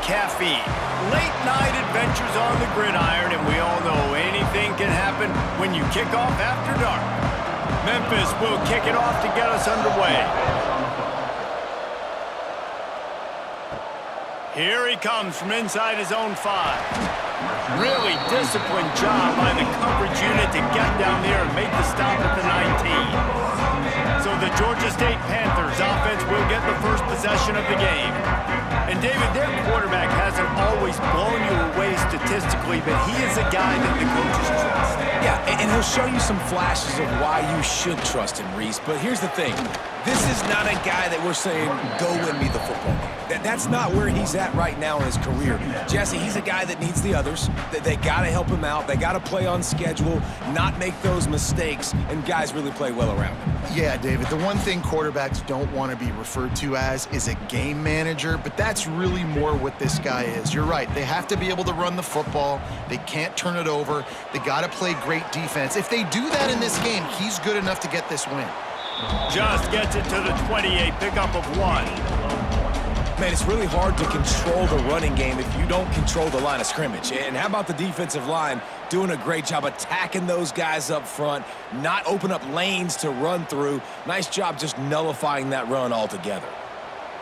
caffeine. Late night adventures on the gridiron, and we all know anything can happen when you kick off after dark. Memphis will kick it off to get us underway. Here he comes from inside his own 5. Really disciplined job by the coverage unit to get down there and make the stop at the 19. So the Georgia State Panthers offense will get the first possession of the game. And David, their quarterback hasn't always blown you away statistically, but he is a guy that the coaches trust. Yeah, and he'll show you some flashes of why you should trust him, Reese. But here's the thing. This is not a guy that we're saying, go win me the football game. That's not where he's at right now in his career. Jesse, he's a guy that needs the others. They got to help him out. They got to play on schedule, not make those mistakes, and guys really play well around him. Yeah, David, the one thing quarterbacks don't want to be referred to as is a game manager, but that's really more what this guy is. You're right. They have to be able to run the football. They can't turn it over. They got to play great defense. If they do that in this game, he's good enough to get this win. Just gets it to the 28, pickup of 1. Man, it's really hard to control the running game if you don't control the line of scrimmage. And how about the defensive line doing a great job attacking those guys up front, not open up lanes to run through. Nice job just nullifying that run altogether.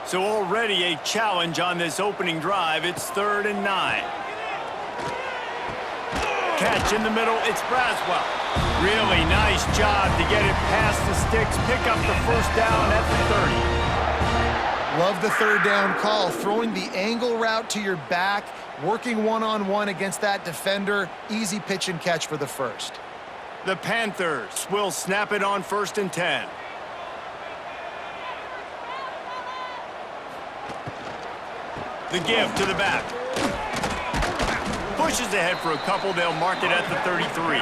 So already a challenge on this opening drive. It's 3rd and 9. Catch in the middle, it's Braswell. Really nice job to get it past the sticks, pick up the first down at the 30. Love the 3rd down call, throwing the angle route to your back, working one-on-one against that defender. Easy pitch and catch for the first. The Panthers will snap it on 1st and 10. The give to the back. Pushes ahead for a couple. They'll mark it at the 33.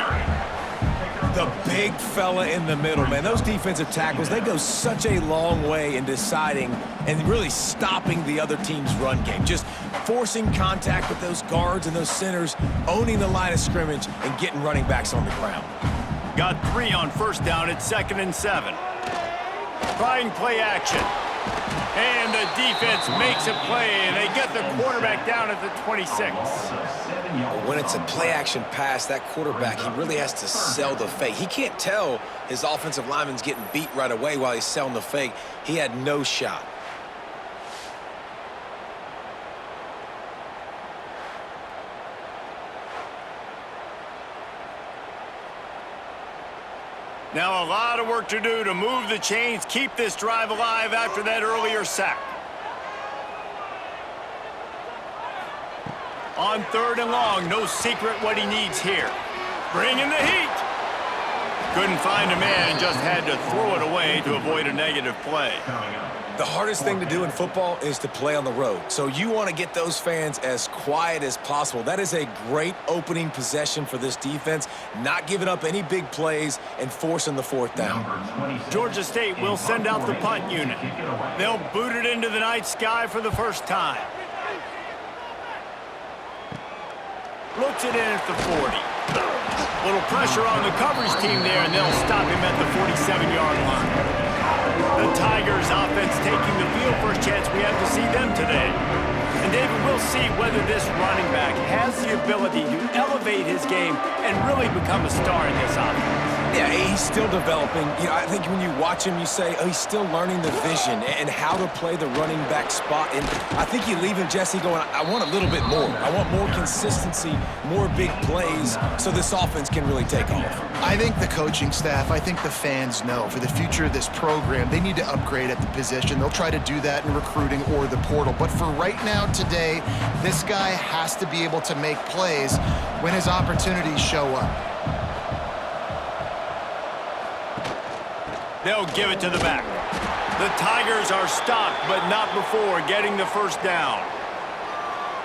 The big fella in the middle, man. Those defensive tackles, they go such a long way in deciding and really stopping the other team's run game. Just forcing contact with those guards and those centers, owning the line of scrimmage, and getting running backs on the ground. Got 3 on 1st down at 2nd and 7. Trying play action. And the defense makes a play, and they get the quarterback down at the 26. When it's a play-action pass, that quarterback, he really has to sell the fake. He can't tell his offensive lineman's getting beat right away while he's selling the fake. He had no shot. Now a lot of work to do to move the chains, keep this drive alive after that earlier sack. On 3rd and long, no secret what he needs here. Bringing the heat. Couldn't find a man and just had to throw it away to avoid a negative play. The hardest thing to do in football is to play on the road. So you want to get those fans as quiet as possible. That is a great opening possession for this defense, not giving up any big plays and forcing the 4th down. Georgia State will send out the punt unit. They'll boot it into the night sky for the first time. Looks it in at the 40. Little pressure on the coverage team there, and they'll stop him at the 47-yard line. The Tigers offense taking the field. First chance we have to see them today. And David, we'll see whether this running back has the ability to elevate his game and really become a star in this offense. Yeah, he's still developing. You know, I think when you watch him, you say, oh, he's still learning the vision and how to play the running back spot. And I think you leave him, Jesse, going, I want a little bit more. I want more consistency, more big plays, so this offense can really take off. I think the coaching staff, I think the fans know for the future of this program, they need to upgrade at the position. They'll try to do that in recruiting or the portal. But for right now, today, this guy has to be able to make plays when his opportunities show up. They'll give it to the back. The Tigers are stopped, but not before getting the first down.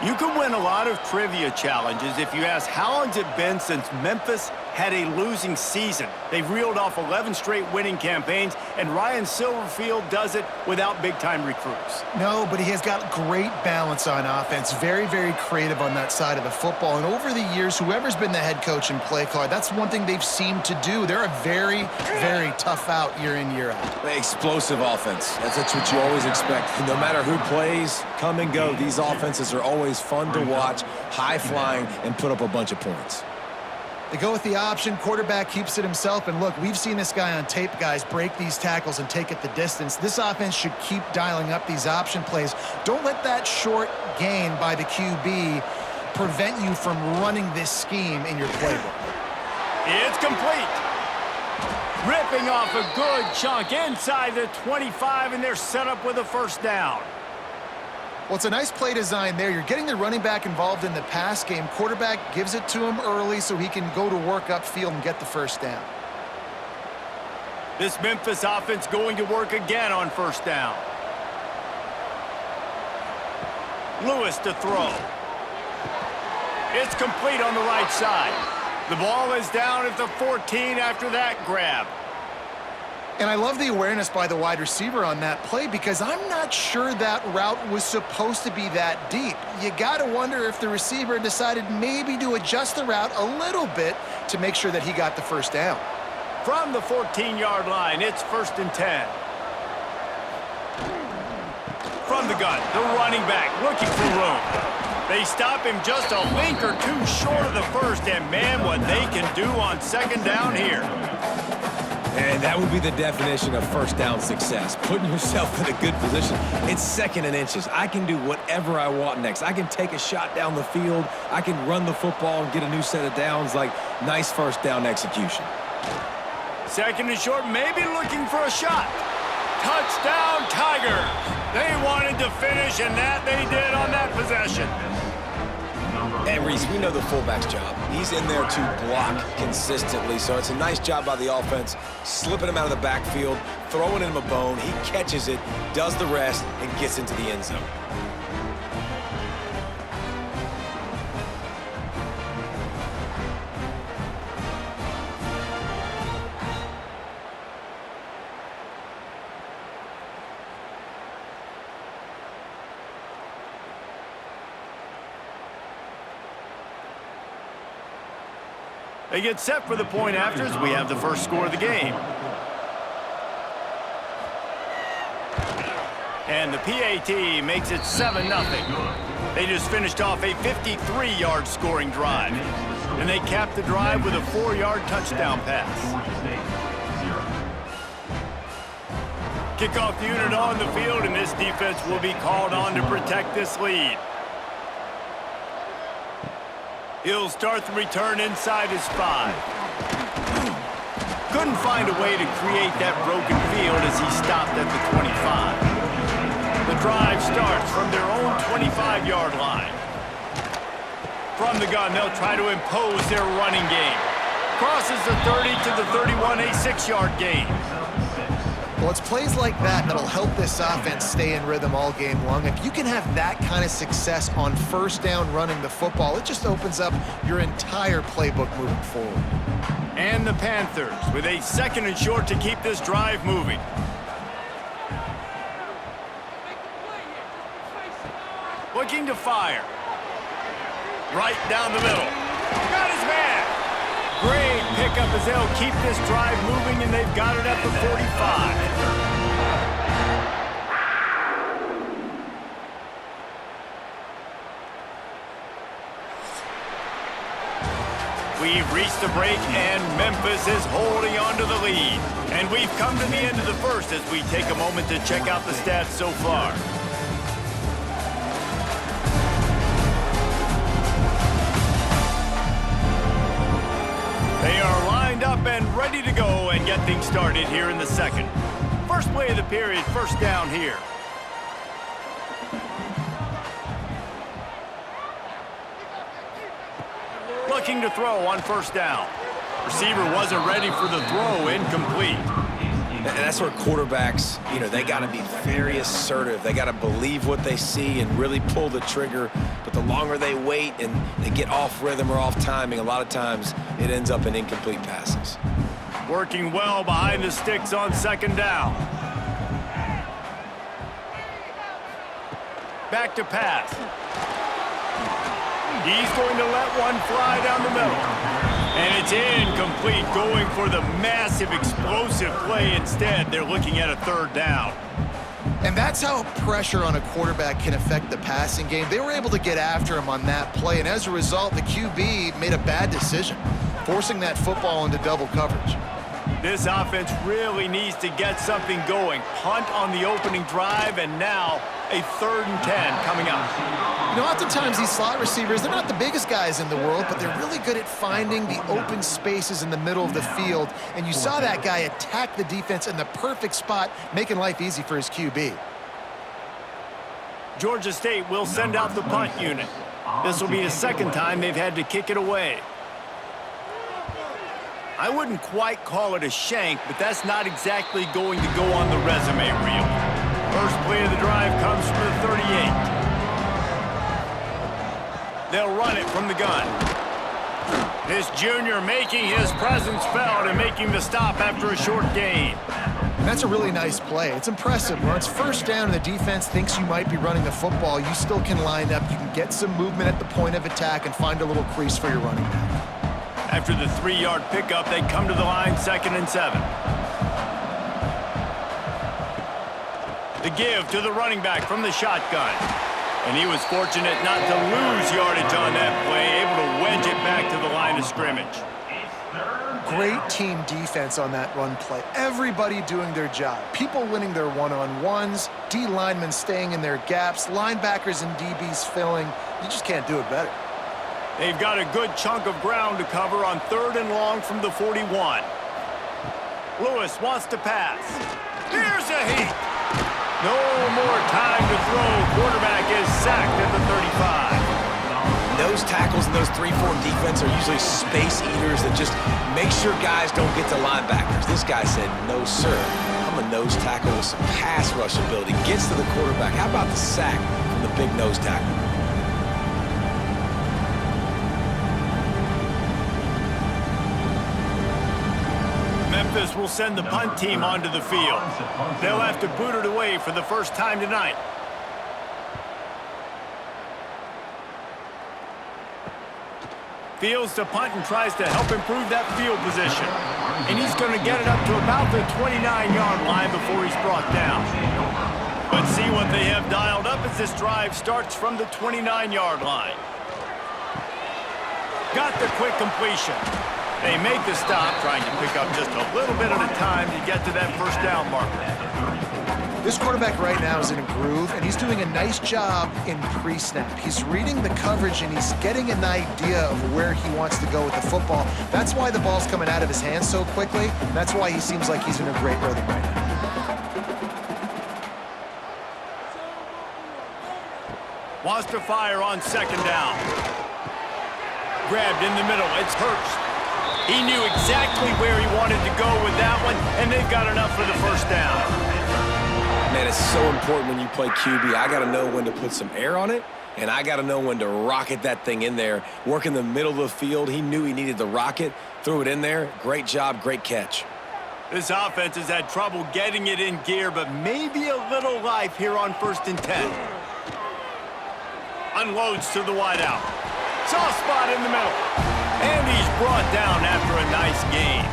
You can win a lot of trivia challenges if you ask how long's it been since Memphis had a losing season. They've reeled off 11 straight winning campaigns, and Ryan Silverfield does it without big-time recruits. No, but he has got great balance on offense. Very, very creative on that side of the football. And over the years, whoever's been the head coach and play caller, that's one thing they've seemed to do. They're a very, very tough out year in, year out. Explosive offense. That's what you always expect. No matter who plays, come and go, these offenses are always fun to watch, high-flying, and put up a bunch of points. They go with the option. Quarterback keeps it himself. And look, we've seen this guy on tape, guys, break these tackles and take it the distance. This offense should keep dialing up these option plays. Don't let that short gain by the QB prevent you from running this scheme in your playbook. It's complete. Ripping off a good chunk inside the 25, and they're set up with a first down. Well, it's a nice play design there. You're getting the running back involved in the pass game. Quarterback gives it to him early so he can go to work upfield and get the first down. This Memphis offense going to work again on first down. Lewis to throw. It's complete on the right side. The ball is down at the 14 after that grab. And I love the awareness by the wide receiver on that play because I'm not sure that route was supposed to be that deep. You got to wonder if the receiver decided maybe to adjust the route a little bit to make sure that he got the first down. From the 14-yard line, it's 1st and 10. From the gun, the running back looking for room. They stop him just a link or two short of the first, and man, what they can do on second down here. And that would be the definition of first down success, putting yourself in a good position. It's 2nd and inches. I can do whatever I want next. I can take a shot down the field. I can run the football and get a new set of downs. Like, nice first down execution. 2nd and short, maybe looking for a shot. Touchdown, Tigers. They wanted to finish, and that they did on that possession. And Reese, we know the fullback's job. He's in there to block consistently, so it's a nice job by the offense, slipping him out of the backfield, throwing him a bone. He catches it, does the rest, and gets into the end zone. They get set for the point after as we have the first score of the game. And the PAT makes it 7-0. They just finished off a 53-yard scoring drive. And they capped the drive with a 4-yard touchdown pass. Kickoff unit on the field, and this defense will be called on to protect this lead. He'll start the return inside his 5. Couldn't find a way to create that broken field as he stopped at the 25. The drive starts from their own 25-yard line. From the gun, they'll try to impose their running game. Crosses the 30 to the 31, a 6-yard gain. Well, it's plays like that that'll help this offense stay in rhythm all game long. If you can have that kind of success on first down running the football, it just opens up your entire playbook moving forward. And the Panthers with a 2nd and short to keep this drive moving. Looking to fire. Right down the middle. Got his man. Great pickup as they'll keep this drive moving, and they've got it at the 45. We've reached the break, and Memphis is holding on to the lead. And we've come to the end of the first as we take a moment to check out the stats so far. They are lined up and ready to go and get things started here in the second. First play of the period, first down here. Looking to throw on first down. Receiver wasn't ready for the throw, incomplete. And that's where quarterbacks, they got to be very assertive. They got to believe what they see and really pull the trigger. But the longer they wait and they get off rhythm or off timing, a lot of times it ends up in incomplete passes. Working well behind the sticks on second down. Back to pass. He's going to let one fly down the middle. And it's incomplete, going for the massive explosive play instead. They're looking at a third down. And that's how pressure on a quarterback can affect the passing game. They were able to get after him on that play, and as a result, the QB made a bad decision, forcing that football into double coverage. This offense really needs to get something going. Punt on the opening drive, and now a 3rd and 10 coming up. Oftentimes these slot receivers, they're not the biggest guys in the world, but they're really good at finding the open spaces in the middle of the field. And you saw that guy attack the defense in the perfect spot, making life easy for his QB. Georgia State will send out the punt unit. This will be the 2nd time they've had to kick it away. I wouldn't quite call it a shank, but that's not exactly going to go on the resume reel. First play of the drive comes from the 38. They'll run it from the gun. This junior making his presence felt and making the stop after a short gain. That's a really nice play. It's impressive. When it's 1st down and the defense thinks you might be running the football, you still can line up. You can get some movement at the point of attack and find a little crease for your running back. After the 3-yard pickup, they come to the line 2nd and 7. The give to the running back from the shotgun. And he was fortunate not to lose yardage on that play, able to wedge it back to the line of scrimmage. Great team defense on that run play. Everybody doing their job. People winning their one-on-ones, D linemen staying in their gaps, linebackers and DBs filling. You just can't do it better. They've got a good chunk of ground to cover on 3rd and long from the 41. Lewis wants to pass. Here's a heat. No more time to throw. Quarterback is sacked at the 35. Those tackles in those 3-4 defense are usually space eaters that just make sure guys don't get to linebackers. This guy said, no, sir. I'm a nose tackle with some pass rush ability. Gets to the quarterback. How about the sack from the big nose tackle? Memphis will send the punt team onto the field. They'll have to boot it away for the first time tonight. Fields to punt and tries to help improve that field position. And he's going to get it up to about the 29-yard line before he's brought down. Let's see what they have dialed up as this drive starts from the 29-yard line. Got the quick completion. They make the stop, trying to pick up just a little bit at a time to get to that 1st down marker. This quarterback right now is in a groove, and he's doing a nice job in pre-snap. He's reading the coverage, and he's getting an idea of where he wants to go with the football. That's why the ball's coming out of his hands so quickly. That's why he seems like he's in a great rhythm right now. Wants to fire on 2nd down. Grabbed in the middle. It's Hurst. He knew exactly where he wanted to go with that one, and they've got enough for the 1st down. Man, it's so important when you play QB. I got to know when to put some air on it, and I got to know when to rocket that thing in there. Work in the middle of the field. He knew he needed the rocket, threw it in there. Great job, great catch. This offense has had trouble getting it in gear, but maybe a little life here on 1st and 10. Unloads to the wideout. Soft spot in the middle. And he's brought down after a nice gain.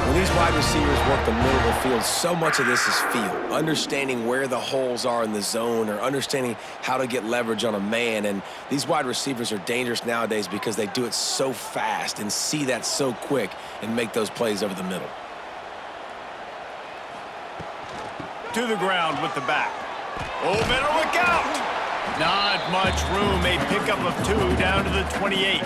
When these wide receivers work the middle of the field, so much of this is feel. Understanding where the holes are in the zone or understanding how to get leverage on a man. And these wide receivers are dangerous nowadays because they do it so fast and see that so quick and make those plays over the middle. To the ground with the back. Oh, better look out! Not much room. A pickup of 2 down to the 28.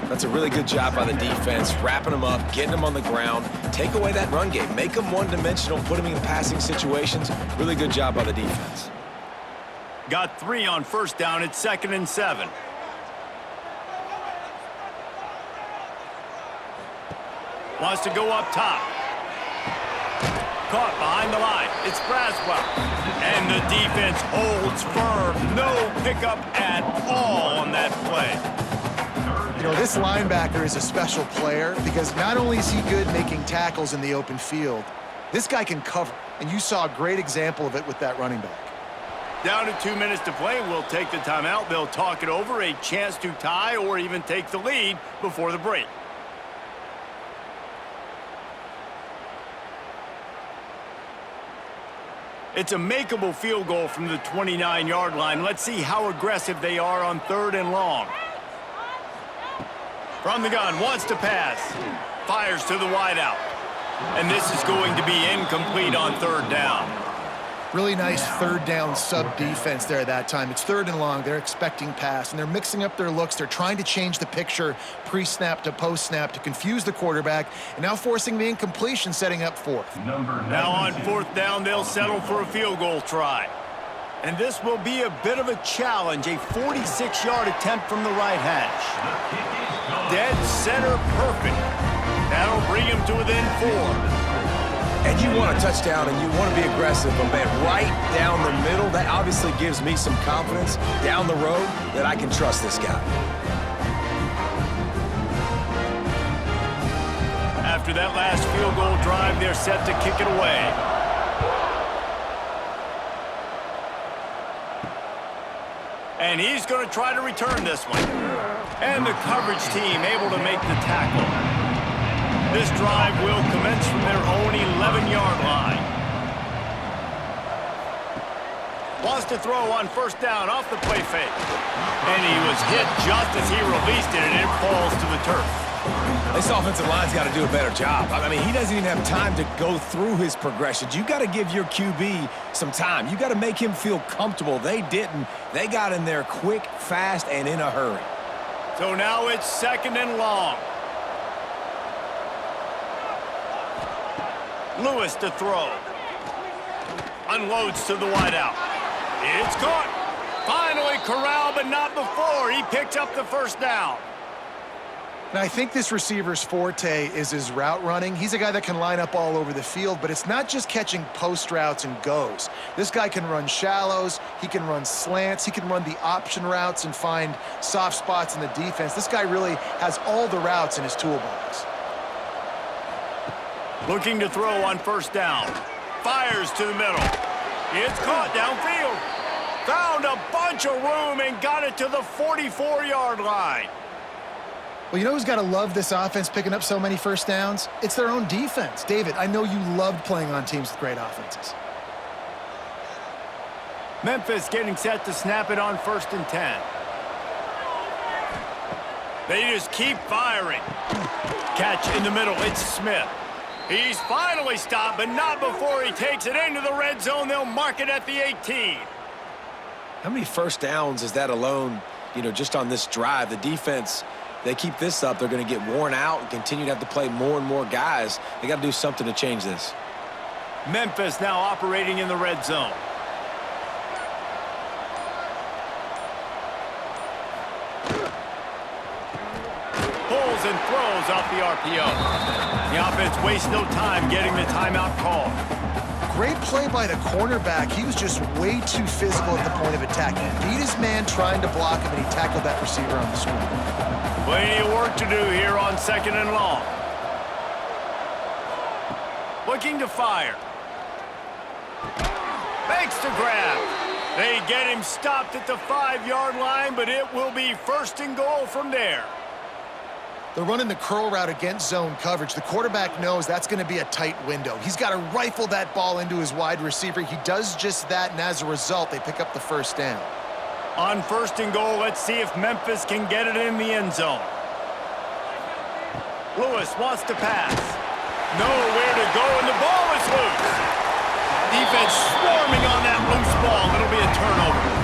That's a really good job by the defense, wrapping them up, getting them on the ground, take away that run game, make them one-dimensional, put them in passing situations. Really good job by the defense. Got 3 on 1st down. It's 2nd and 7. Wants to go up top. caught behind the line. It's Braswell. And the defense holds firm. No pickup at all on that play. You know, this linebacker is a special player because not only is he good making tackles in the open field, this guy can cover. And you saw a great example of it with that running back. Down to 2 minutes to play. We'll take the timeout. They'll talk it over. A chance to tie or even take the lead before the break. It's a makeable field goal from the 29-yard line. Let's see how aggressive they are on 3rd and long. From the gun, wants to pass. Fires to the wideout. And this is going to be incomplete on 3rd down. Really nice 3rd down sub-defense there that time. It's 3rd and long. They're expecting pass, and they're mixing up their looks. They're trying to change the picture pre-snap to post-snap to confuse the quarterback, and now forcing the incompletion, setting up 4th. Now on 4th down, they'll settle for a field goal try. And this will be a bit of a challenge, a 46-yard attempt from the right hash. Dead center perfect. That'll bring him to within 4. And you want a touchdown and you want to be aggressive, but man, right down the middle, that obviously gives me some confidence down the road that I can trust this guy. After that last field goal drive, they're set to kick it away. And he's going to try to return this one. And the coverage team able to make the tackle. This drive will commence from their own 11-yard line. Wants to throw on 1st down off the play fake. And he was hit just as he released it, and it falls to the turf. This offensive line's got to do a better job. I mean, he doesn't even have time to go through his progressions. You got to give your QB some time. You got to make him feel comfortable. They didn't. They got in there quick, fast, and in a hurry. So now it's 2nd and long. Lewis to throw. Unloads to the wideout. It's caught. Finally corralled, but not before. He picked up the 1st down. And I think this receiver's forte is his route running. He's a guy that can line up all over the field, but it's not just catching post routes and goes. This guy can run shallows, he can run slants, he can run the option routes and find soft spots in the defense. This guy really has all the routes in his toolbox. Looking to throw on 1st down. Fires to the middle. It's caught downfield. Found a bunch of room and got it to the 44-yard line. Well, you know who's got to love this offense picking up so many 1st downs? It's their own defense. David, I know you loved playing on teams with great offenses. Memphis getting set to snap it on 1st and 10. They just keep firing. Catch in the middle. It's Smith. He's finally stopped, but not before he takes it into the red zone. They'll mark it at the 18. How many 1st downs is that alone, just on this drive? The defense, they keep this up, they're going to get worn out and continue to have to play more and more guys. They got to do something to change this. Memphis now operating in the red zone. Pulls and throws off the RPO. The offense wastes no time getting the timeout call. Great play by the cornerback. He was just way too physical at the point of attack. He beat his man trying to block him, and he tackled that receiver on the swing. Plenty of work to do here on 2nd and long. Looking to fire. Makes the grab. They get him stopped at the 5-yard line, but it will be 1st and goal from there. They're running the curl route against zone coverage. The quarterback knows that's going to be a tight window. He's got to rifle that ball into his wide receiver. He does just that, and as a result, they pick up the 1st down. On 1st and goal, let's see if Memphis can get it in the end zone. Lewis wants to pass. Nowhere to go, and the ball is loose. Defense swarming on that loose ball. It'll be a turnover.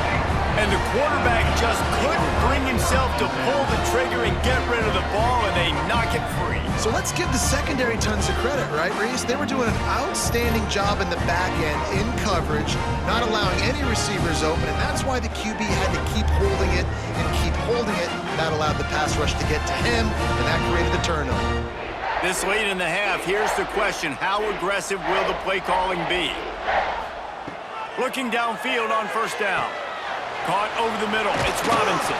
And the quarterback just couldn't bring himself to pull the trigger and get rid of the ball, and they knock it free. So let's give the secondary tons of credit, right, Reese? They were doing an outstanding job in the back end, in coverage, not allowing any receivers open, and that's why the QB had to keep holding it and keep holding it. That allowed the pass rush to get to him, and that created the turnover. This late in the half, here's the question. How aggressive will the play calling be? Looking downfield on first down. Caught over the middle. It's Robinson.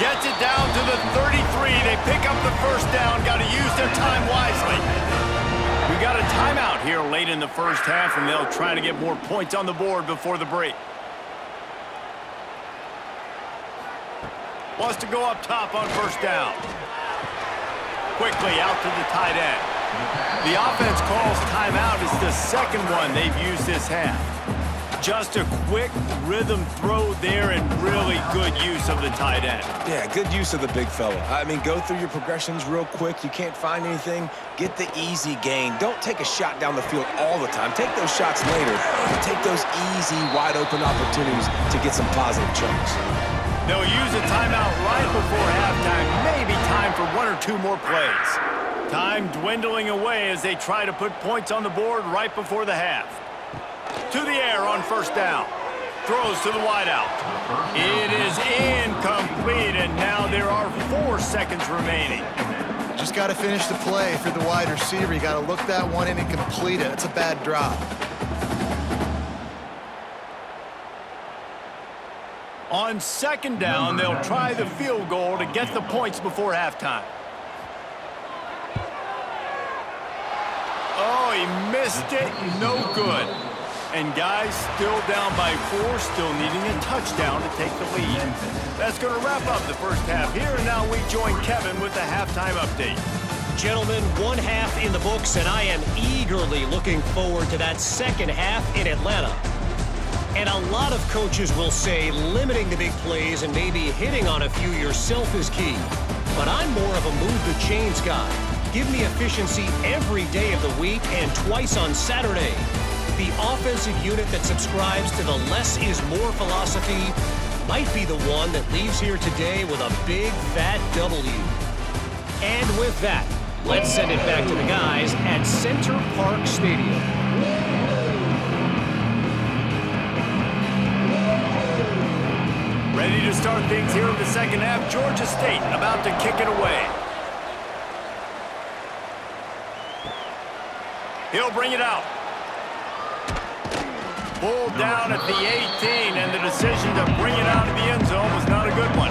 Gets it down to the 33. They pick up the first down. Got to use their time wisely. We got a timeout here late in the first half, and they'll try to get more points on the board before the break. Wants to go up top on first down. Quickly out to the tight end. The offense calls timeout. It's the second one they've used this half. Just a quick rhythm throw there and really good use of the tight end. Yeah, good use of the big fella. I mean, go through your progressions real quick. You can't find anything. Get the easy gain. Don't take a shot down the field all the time. Take those shots later. Take those easy, wide-open opportunities to get some positive chunks. They'll use a timeout right before halftime. Maybe time for one or two more plays. Time dwindling away as they try to put points on the board right before the half. To the air on first down. Throws to the wideout. It is incomplete, and now there are 4 seconds remaining. Just got to finish the play for the wide receiver. You got to look that one in and complete it. It's a bad drop. On second down, they'll try the field goal to get the points before halftime. Oh, he missed it. No good. And guys, still down by 4, still needing a touchdown to take the lead. That's going to wrap up the first half here, and now we join Kevin with the halftime update. Gentlemen, one half in the books, and I am eagerly looking forward to that second half in Atlanta. And a lot of coaches will say limiting the big plays and maybe hitting on a few yourself is key. But I'm more of a move the chains guy. Give me efficiency every day of the week and twice on Saturday. The offensive unit that subscribes to the less is more philosophy might be the one that leaves here today with a big fat W. And with that, let's send it back to the guys at Center Park Stadium. Ready to start things here in the second half. Georgia State about to kick it away. He'll bring it out. Pulled down at the 18, and the decision to bring it out of the end zone was not a good one.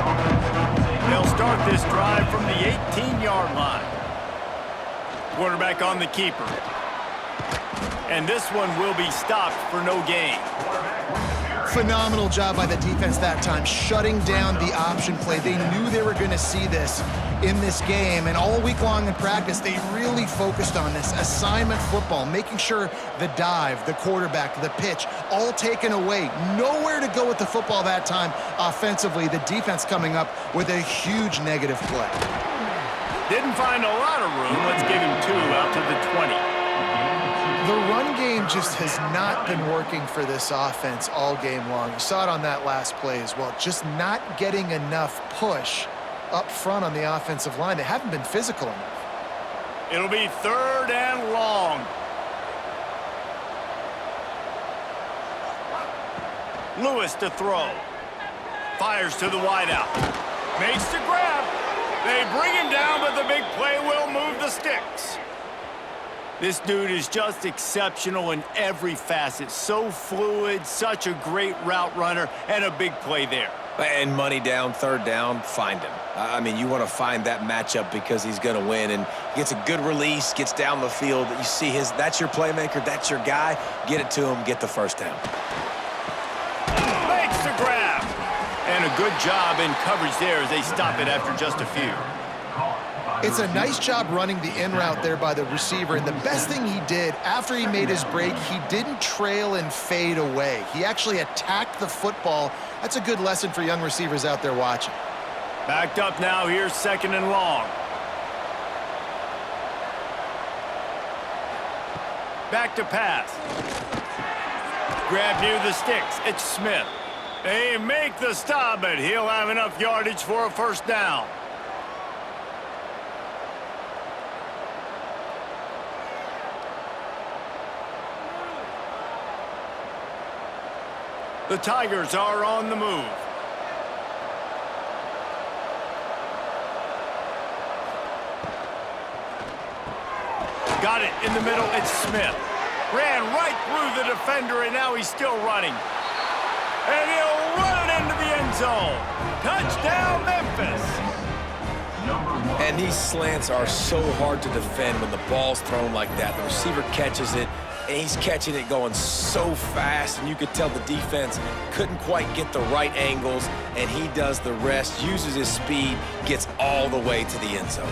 They'll start this drive from the 18-yard line. Quarterback on the keeper. And this one will be stopped for no gain. Phenomenal job by the defense that time, shutting down the option play. They knew they were going to see this in this game, and all week long in practice, they really focused on this assignment football, making sure the dive, the quarterback, the pitch, all taken away. Nowhere to go with the football that time offensively. The defense coming up with a huge negative play. Didn't find a lot of room. Let's give him 2 out to the 20. The run game just has not been working for this offense all game long. You saw it on that last play as well. Just not getting enough push up front on the offensive line. They haven't been physical enough. It'll be 3rd and long. Lewis to throw. Fires to the wideout. Makes the grab. They bring him down, but the big play will move the sticks. This dude is just exceptional in every facet. So fluid, such a great route runner, and a big play there. And money down, 3rd down, find him. I mean, you want to find that matchup because he's going to win, and gets a good release, gets down the field. You see that's your playmaker, that's your guy. Get it to him, get the first down. Makes the grab. And a good job in coverage there as they stop it after just a few. It's a nice job running the in route there by the receiver, and the best thing he did after he made his break, he didn't trail and fade away. He actually attacked the football. That's a good lesson for young receivers out there watching. Backed up now, here's 2nd and long. Back to pass. Grab near the sticks, it's Smith. They make the stop, but he'll have enough yardage for a first down. The Tigers are on the move. Got it in the middle. It's Smith. Ran right through the defender, and now he's still running. And he'll run it into the end zone. Touchdown, Memphis. And these slants are so hard to defend when the ball's thrown like that. The receiver catches it, and he's catching it going so fast, and you could tell the defense couldn't quite get the right angles, and he does the rest, uses his speed, gets all the way to the end zone.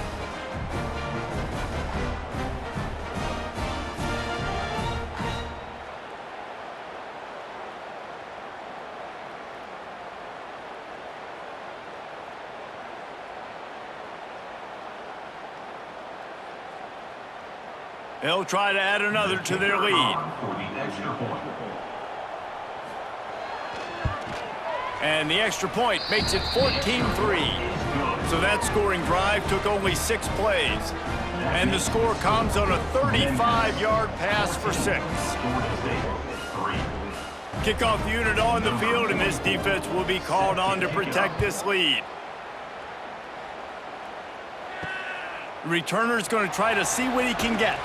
They'll try to add another to their lead. And the extra point makes it 14-3. So that scoring drive took only 6 plays. And the score comes on a 35-yard pass for 6. Kickoff unit on the field, and this defense will be called on to protect this lead. The returner's going to try to see what he can get.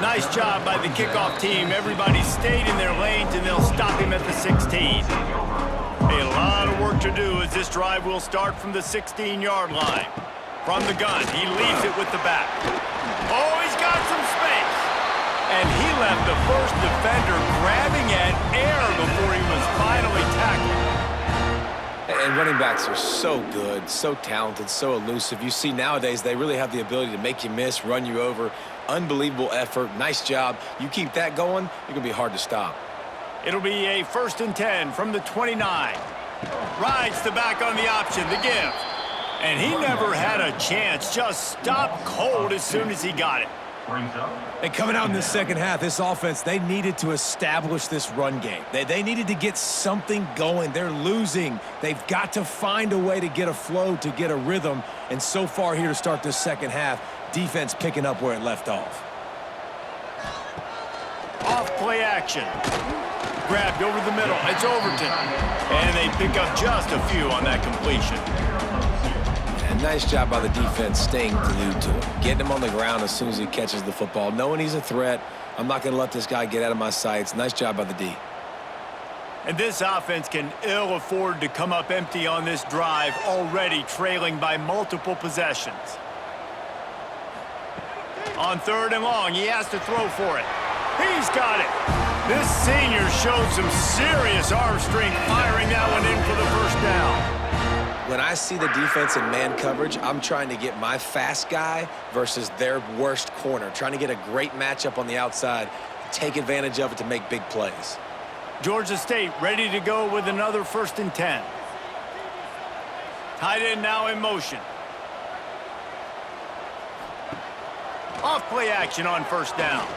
Nice job by the kickoff team. Everybody stayed in their lanes, and they'll stop him at the 16. A lot of work to do as this drive will start from the 16-yard line. From the gun, he leaves it with the back. Oh, he's got some space. And he left the first defender grabbing at air before he was finally tackled. And running backs are so good, so talented, so elusive. You see nowadays they really have the ability to make you miss, run you over. Unbelievable effort. Nice job. You keep that going, you're going to be hard to stop. It'll be a 1st and 10 from the 29. Rides the back on the option, the give. And he never had a chance. Just stopped cold as soon as he got it. And coming out in the second half, this offense, they needed to establish this run game. They needed to get something going. They're losing. They've got to find a way to get a flow, to get a rhythm. And so far here to start this second half, defense picking up where it left off. Off play action. Grabbed over the middle. It's Overton. And they pick up just a few on that completion. And nice job by the defense staying glued to him. Getting him on the ground as soon as he catches the football. Knowing he's a threat. I'm not going to let this guy get out of my sights. Nice job by the D. And this offense can ill afford to come up empty on this drive, already trailing by multiple possessions. On 3rd and long, he has to throw for it. He's got it. This senior showed some serious arm strength firing that one in for the first down. When I see the defense in man coverage, I'm trying to get my fast guy versus their worst corner, trying to get a great matchup on the outside, take advantage of it to make big plays. Georgia State ready to go with another 1st and 10. Tight end now in motion. Off play action on 1st down.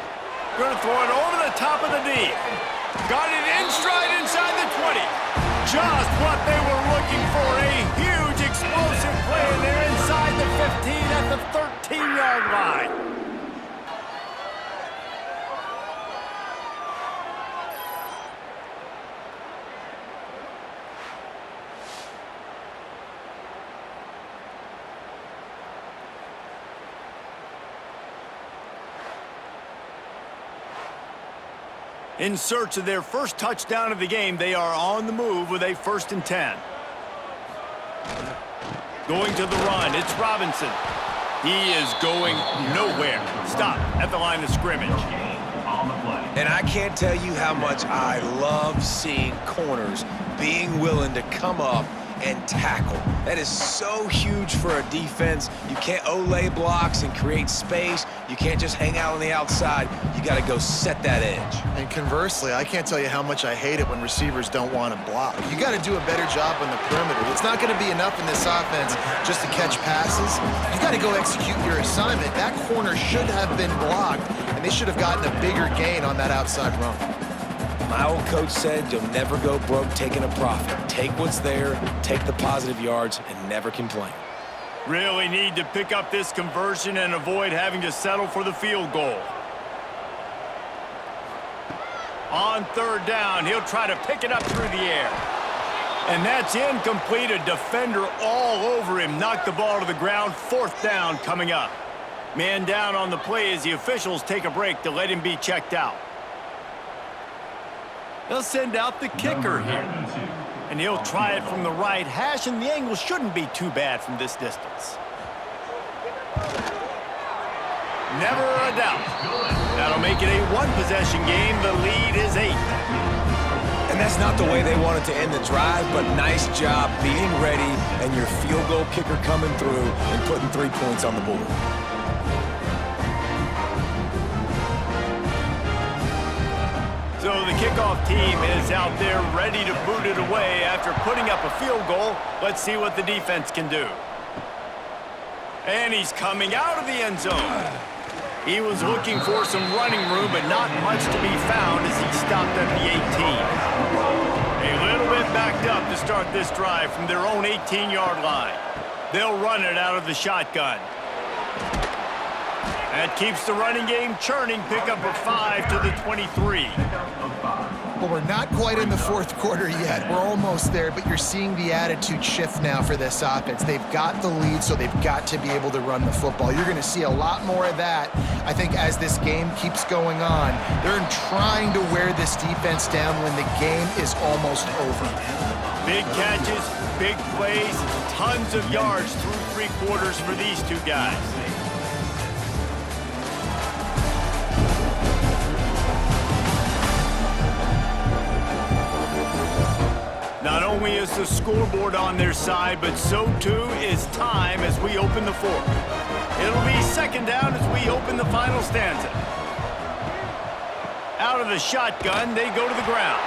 Going to throw it over the top of the D. Got it in stride inside the 20. Just what they were looking for. A huge explosive play, and they're inside the 15 at the 13-yard line. In search of their first touchdown of the game, they are on the move with a 1st and 10. Going to the run, it's Robinson. He is going nowhere. Stop at the line of scrimmage. And I can't tell you how much I love seeing corners being willing to come up and tackle. That is so huge for a defense. You can't olay blocks and create space. You can't just hang out on the outside. You got to go set that edge. And conversely, I can't tell you how much I hate it when receivers don't want to block. You got to do a better job on the perimeter. It's not going to be enough in this offense just to catch passes. You got to go execute your assignment. That corner should have been blocked, and they should have gotten a bigger gain on that outside run. My old coach said you'll never go broke taking a profit. Take what's there, take the positive yards, and never complain. Really need to pick up this conversion and avoid having to settle for the field goal. On 3rd down, he'll try to pick it up through the air. And that's incomplete. A defender all over him. Knocked the ball to the ground. 4th down coming up. Man down on the play as the officials take a break to let him be checked out. They'll send out the kicker here. And he'll try it from the right hash, and the angle shouldn't be too bad from this distance. Never a doubt. That'll make it a one-possession game. The lead is 8. And that's not the way they wanted to end the drive, but nice job being ready and your field goal kicker coming through and putting 3 points on the board. So the kickoff team is out there ready to boot it away after putting up a field goal. Let's see what the defense can do. And he's coming out of the end zone. He was looking for some running room, but not much to be found as he stopped at the 18. A little bit backed up to start this drive from their own 18-yard line. They'll run it out of the shotgun. That keeps the running game churning. Pick up a 5 to the 23. Well, we're not quite in the fourth quarter yet. We're almost there, but you're seeing the attitude shift now for this offense. They've got the lead, so they've got to be able to run the football. You're going to see a lot more of that, I think, as this game keeps going on. They're trying to wear this defense down when the game is almost over. Big catches, big plays, tons of yards through 3 quarters for these two guys. Not only is the scoreboard on their side, but so too is time as we open the fourth. It'll be second down as we open the final stanza. Out of the shotgun, they go to the ground.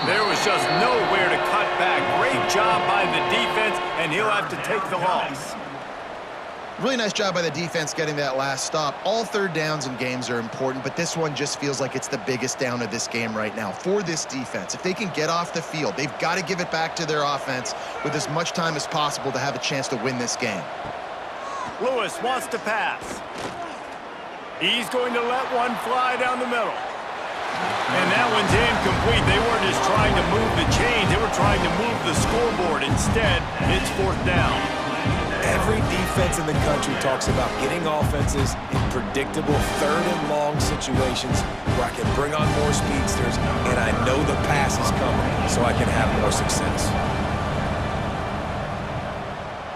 There was just nowhere to cut back. Great job by the defense, and he'll have to take the loss. Really nice job by the defense getting that last stop. All third downs in games are important, but this one just feels like it's the biggest down of this game right now for this defense. If they can get off the field, they've got to give it back to their offense with as much time as possible to have a chance to win this game. Lewis wants to pass. He's going to let one fly down the middle. And that one's incomplete. They weren't just trying to move the chains. They were trying to move the scoreboard. Instead, it's fourth down. Every defense in the country talks about getting offenses in predictable third and long situations where I can bring on more speedsters and I know the pass is coming so I can have more success.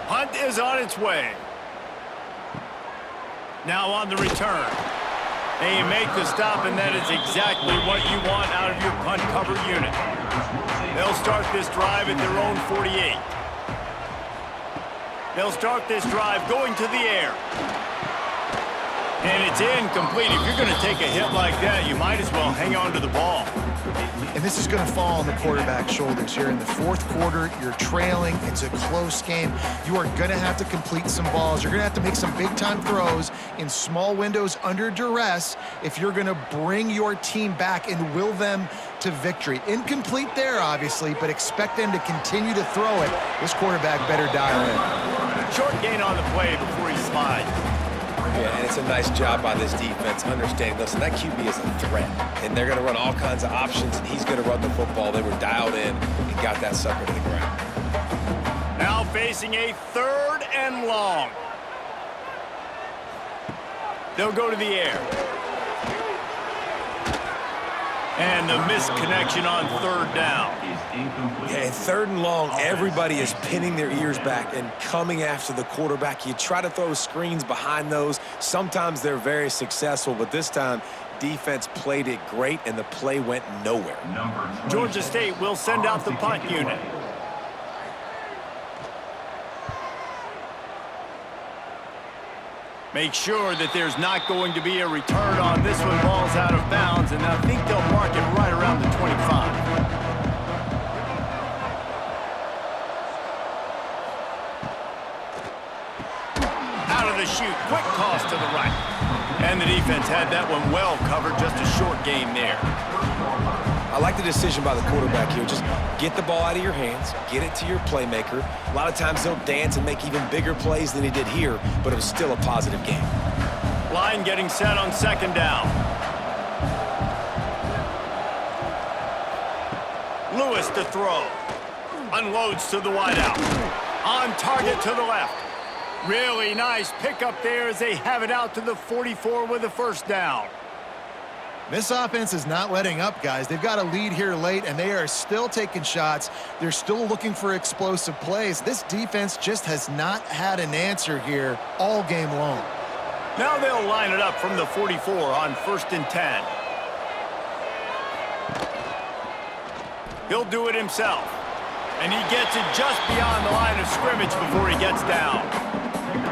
Punt is on its way. Now on the return. They make the stop, and that is exactly what you want out of your punt cover unit. They'll start this drive at their own 48. They'll start this drive going to the air. And it's incomplete. If you're going to take a hit like that, you might as well hang on to the ball. And this is going to fall on the quarterback's shoulders here in the fourth quarter. You're trailing. It's a close game. You are going to have to complete some balls. You're going to have to make some big-time throws in small windows under duress if you're going to bring your team back and will them to victory. Incomplete there, obviously, but expect them to continue to throw it. This quarterback better dial in. Short gain on the play before he slides. Yeah, and it's a nice job by this defense understanding, listen, that QB is a threat, and they're going to run all kinds of options, and he's going to run the football. They were dialed in and got that sucker to the ground. Now facing a third and long. They'll go to the air. And the misconnection on third down. Yeah, and third and long, everybody is pinning their ears back and coming after the quarterback. You try to throw screens behind those. Sometimes they're very successful, but this time, defense played it great, and the play went nowhere. Georgia State will send out the punt unit. Make sure that there's not going to be a return on this one. Ball's out of bounds, and I think they'll mark it right around the 25. Out of the chute, quick toss to the right. And the defense had that one well covered, just a short game there. I like the decision by the quarterback here. Just get the ball out of your hands, get it to your playmaker. A lot of times they'll dance and make even bigger plays than he did here, but it was still a positive game. Line getting set on second down. Lewis to throw. Unloads to the wideout. On target to the left. Really nice pickup there as they have it out to the 44 with a first down. This offense is not letting up, guys. They've got a lead here late, and they are still taking shots. They're still looking for explosive plays. This defense just has not had an answer here all game long. Now they'll line it up from the 44 on 1st and 10. He'll do it himself. And he gets it just beyond the line of scrimmage before he gets down.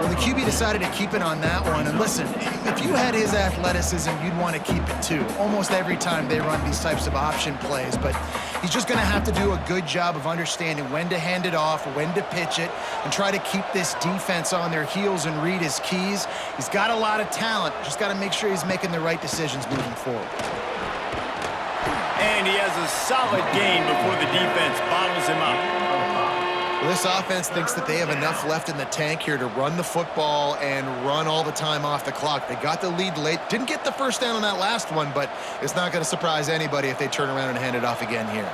Well, the QB decided to keep it on that one. And listen, if you had his athleticism, you'd want to keep it too. Almost every time they run these types of option plays. But he's just going to have to do a good job of understanding when to hand it off, when to pitch it, and try to keep this defense on their heels and read his keys. He's got a lot of talent. Just got to make sure he's making the right decisions moving forward. And he has a solid gain before the defense bottles him up. Well, this offense thinks that they have enough left in the tank here to run the football and run all the time off the clock. They got the lead late. Didn't get the first down on that last one, but it's not going to surprise anybody if they turn around and hand it off again here.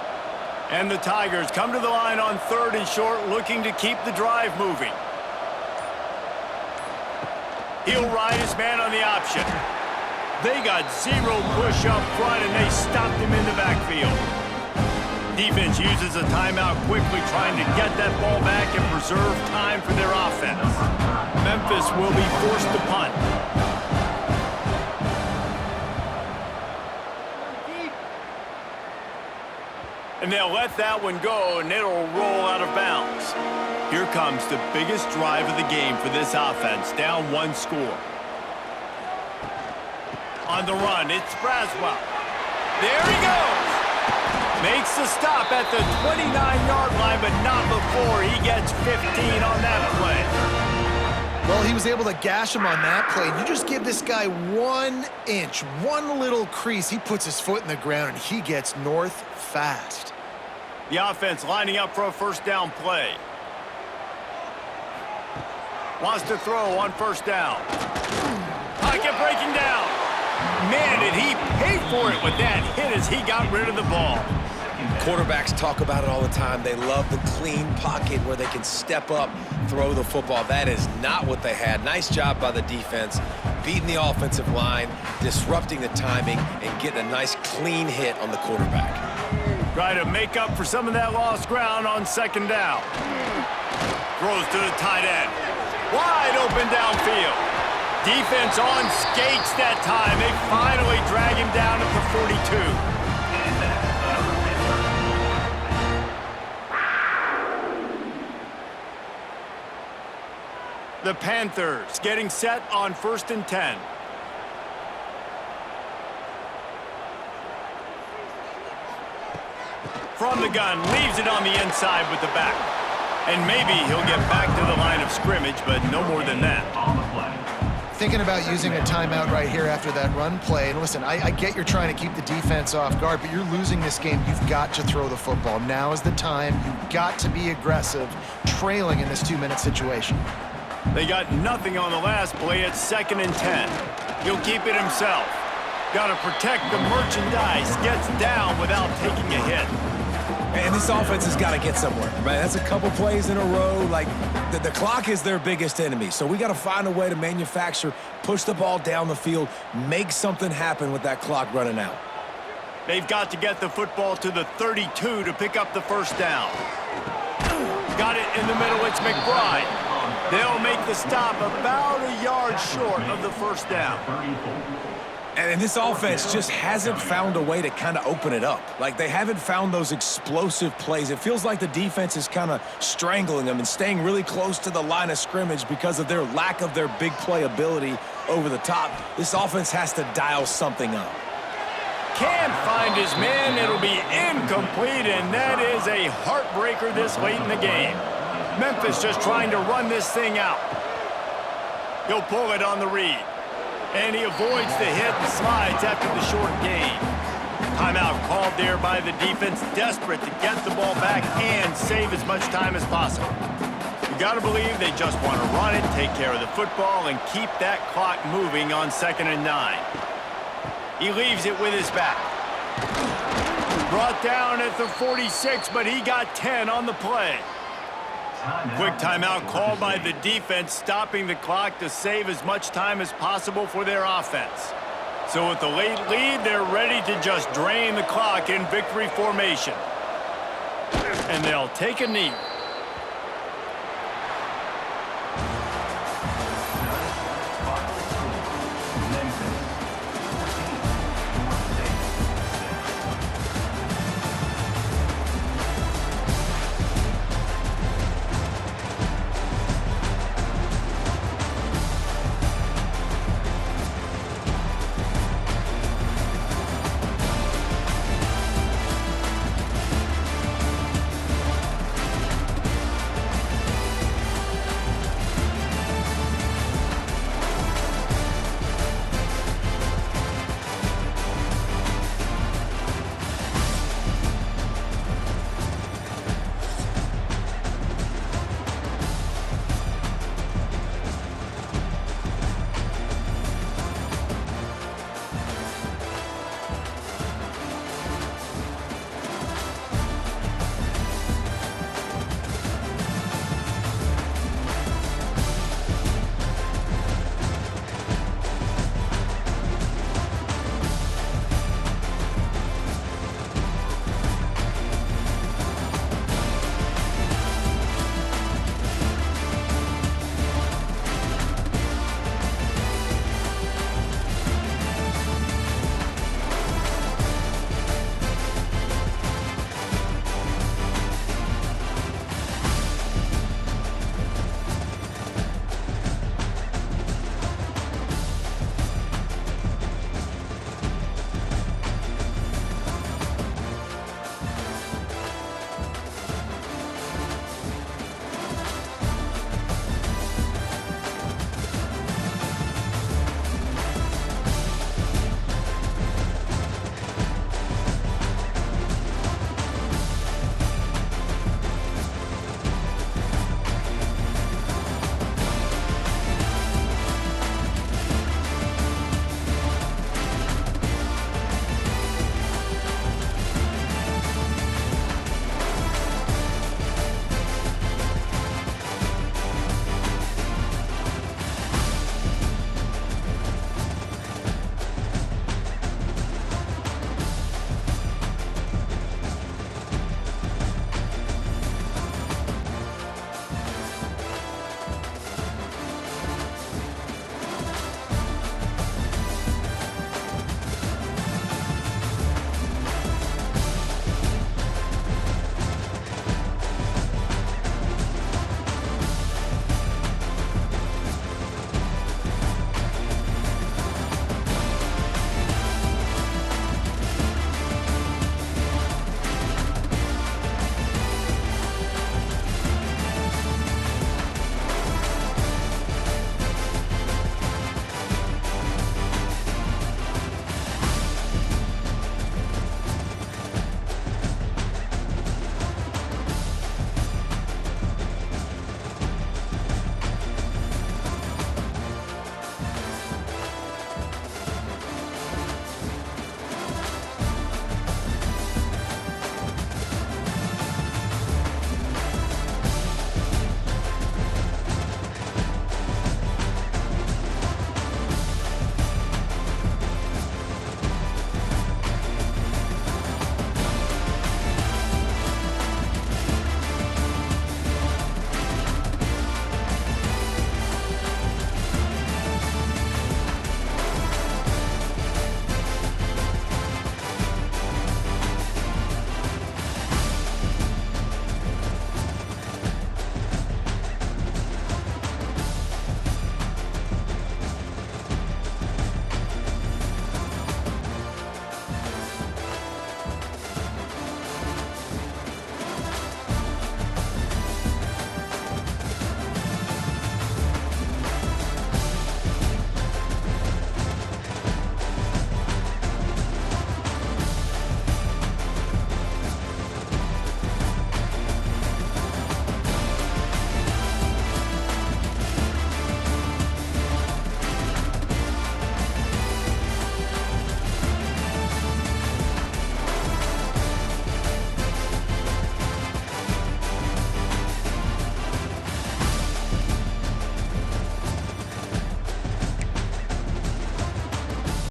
And the Tigers come to the line on 3rd and short, looking to keep the drive moving. He'll ride his man on the option. They got 0 push up front, and they stopped him in the backfield. Defense uses a timeout quickly, trying to get that ball back and preserve time for their offense. Memphis will be forced to punt. And they'll let that one go, and it'll roll out of bounds. Here comes the biggest drive of the game for this offense, down 1 score. On the run, it's Braswell. There he goes. Makes the stop at the 29-yard line, but not before he gets 15 on that play. Well, he was able to gash him on that play. You just give this guy 1 inch, one little crease. He puts his foot in the ground, and he gets north fast. The offense lining up for a first down play. Wants to throw on 1st down. Pocket breaking down. Man, did he pay for it with that hit as he got rid of the ball. Quarterbacks talk about it all the time. They love the clean pocket where they can step up, throw the football. That is not what they had. Nice job by the defense, beating the offensive line, disrupting the timing, and getting a nice clean hit on the quarterback. Try to make up for some of that lost ground on 2nd down. Throws to the tight end. Wide open downfield. Defense on skates that time. They finally drag him down at the 42. The Panthers getting set on 1st and 10. From the gun, leaves it on the inside with the back. And maybe he'll get back to the line of scrimmage, but no more than that. Thinking about using a timeout right here after that run play. And listen, I get you're trying to keep the defense off guard, but you're losing this game. You've got to throw the football. Now is the time. You've got to be aggressive, trailing in this 2-minute situation. They got nothing on the last play at 2nd and 10. He'll keep it himself. Got to protect the merchandise. Gets down without taking a hit. And this offense has got to get somewhere, right? That's a couple plays in a row. Like, the clock is their biggest enemy. So we got to find a way to manufacture, push the ball down the field, make something happen with that clock running out. They've got to get the football to the 32 to pick up the first down. Got it in the middle. It's McBride. They'll make the stop about a yard short of the first down. And this offense just hasn't found a way to kind of open it up. Like, they haven't found those explosive plays. It feels like the defense is kind of strangling them and staying really close to the line of scrimmage because of their lack of their big play ability over the top. This offense has to dial something up. Can't find his man. It'll be incomplete, and that is a heartbreaker this late in the game. Memphis just trying to run this thing out. He'll pull it on the read. And he avoids the hit and slides after the short gain. Timeout called there by the defense, desperate to get the ball back and save as much time as possible. You got to believe they just want to run it, take care of the football, and keep that clock moving on 2nd and 9. He leaves it with his back. Brought down at the 46, but he got 10 on the play. Quick timeout called by the defense, stopping the clock to save as much time as possible for their offense. So with the late lead, they're ready to just drain the clock in victory formation. And they'll take a knee.